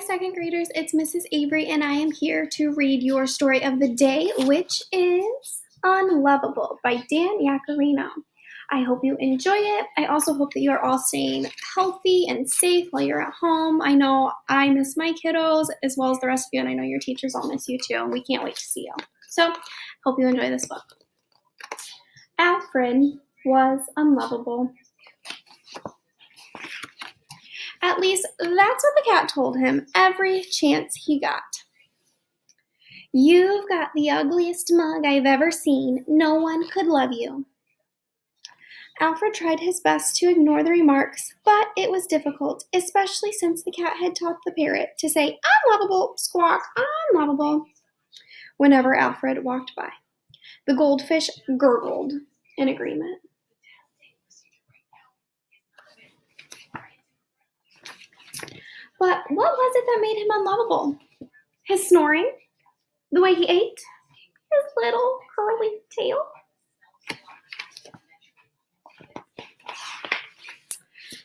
second graders, it's Mrs. Avery, and I am here to read your story of the day, which is Unlovable by Dan Yacarino. I hope you enjoy it. I also hope that you are all staying healthy and safe while you're at home. I know I miss my kiddos as well as the rest of you, and I know your teachers all miss you too, and we can't wait to see you. So, hope you enjoy this book. Alfred was unlovable. At least that's what the cat told him every chance he got. "You've got the ugliest mug I've ever seen. No one could love you." Alfred tried his best to ignore the remarks, but it was difficult, especially since the cat had taught the parrot to say, "Unlovable, squawk, unlovable," whenever Alfred walked by. The goldfish gurgled in agreement. But what was it that made him unlovable? His snoring? The way he ate? His little curly tail?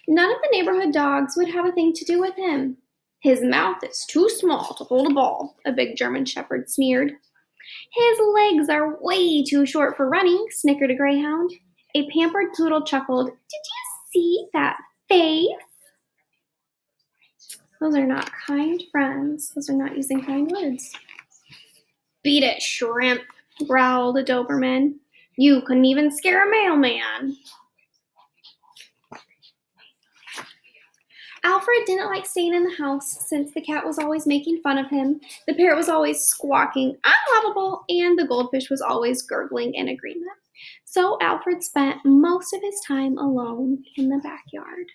None of the neighborhood dogs would have a thing to do with him. "His mouth is too small to hold a ball," a big German shepherd sneered. "His legs are way too short for running," snickered a greyhound. A pampered poodle chuckled. "Did you see that face?" Those are not kind friends. Those are not using kind words. "Beat it, shrimp," growled a Doberman. "You couldn't even scare a mailman." Alfred didn't like staying in the house since the cat was always making fun of him, the parrot was always squawking, "Unlovable," and the goldfish was always gurgling in agreement. So Alfred spent most of his time alone in the backyard.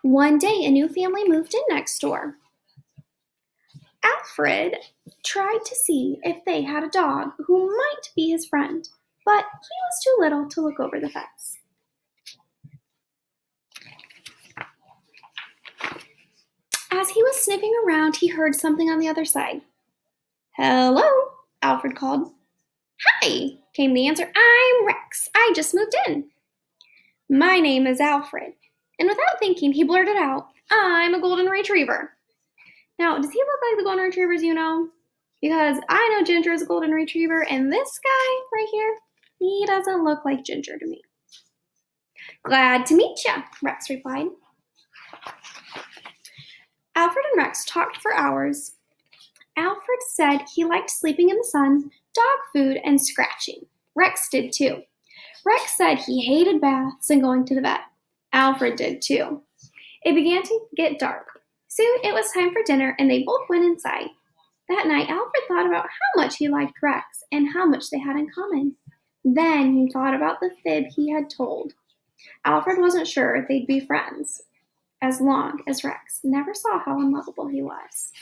One day, a new family moved in next door. Alfred tried to see if they had a dog who might be his friend, but he was too little to look over the fence. As he was sniffing around, he heard something on the other side. "Hello," Alfred called. "Hi," came the answer. "I'm Rex. I just moved in." "My name is Alfred." And without thinking, he blurted out, "I'm a golden retriever." Now, does he look like the golden retrievers you know? Because I know Ginger is a golden retriever, and this guy right here, he doesn't look like Ginger to me. "Glad to meet you," Rex replied. Alfred and Rex talked for hours. Alfred said he liked sleeping in the sun, dog food, and scratching. Rex did too. Rex said he hated baths and going to the vet. Alfred did too. It began to get dark. Soon it was time for dinner, and they both went inside. That night, Alfred thought about how much he liked Rex and how much they had in common. Then he thought about the fib he had told. Alfred wasn't sure if they'd be friends as long as Rex never saw how unlovable he was.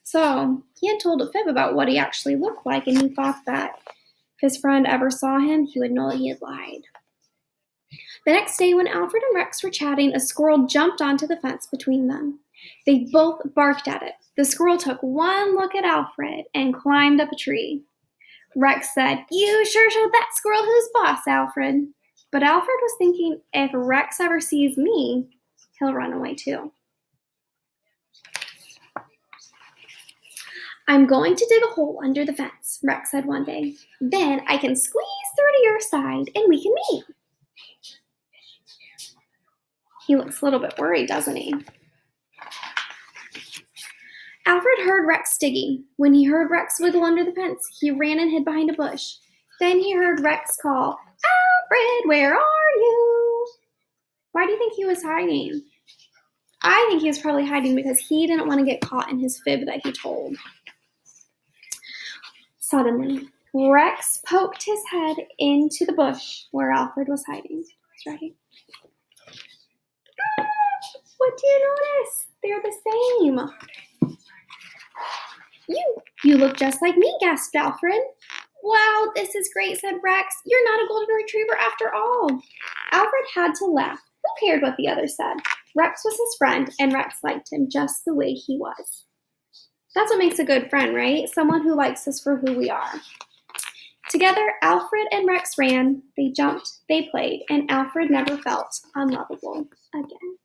So he had told a fib about what he actually looked like, and he thought that if his friend ever saw him, he would know that he had lied. The next day, when Alfred and Rex were chatting, a squirrel jumped onto the fence between them. They both barked at it. The squirrel took one look at Alfred and climbed up a tree. Rex said, "You sure showed that squirrel who's boss, Alfred." But Alfred was thinking, if Rex ever sees me, he'll run away too. "I'm going to dig a hole under the fence," Rex said one day. "Then I can squeeze through to your side and we can meet." He looks a little bit worried, doesn't he? Alfred heard Rex digging. When he heard Rex wiggle under the fence, he ran and hid behind a bush. Then he heard Rex call, "Alfred, where are you?" Why do you think he was hiding? I think he was probably hiding because he didn't want to get caught in his fib that he told. Suddenly, Rex poked his head into the bush where Alfred was hiding. He's ready. What do you notice? They're the same. You look just like me," gasped Alfred. "Wow, this is great," said Rex. "You're not a golden retriever after all." Alfred had to laugh. Who cared what the others said? Rex was his friend, and Rex liked him just the way he was. That's what makes a good friend, right? Someone who likes us for who we are. Together, Alfred and Rex ran, they jumped, they played, and Alfred never felt unlovable again.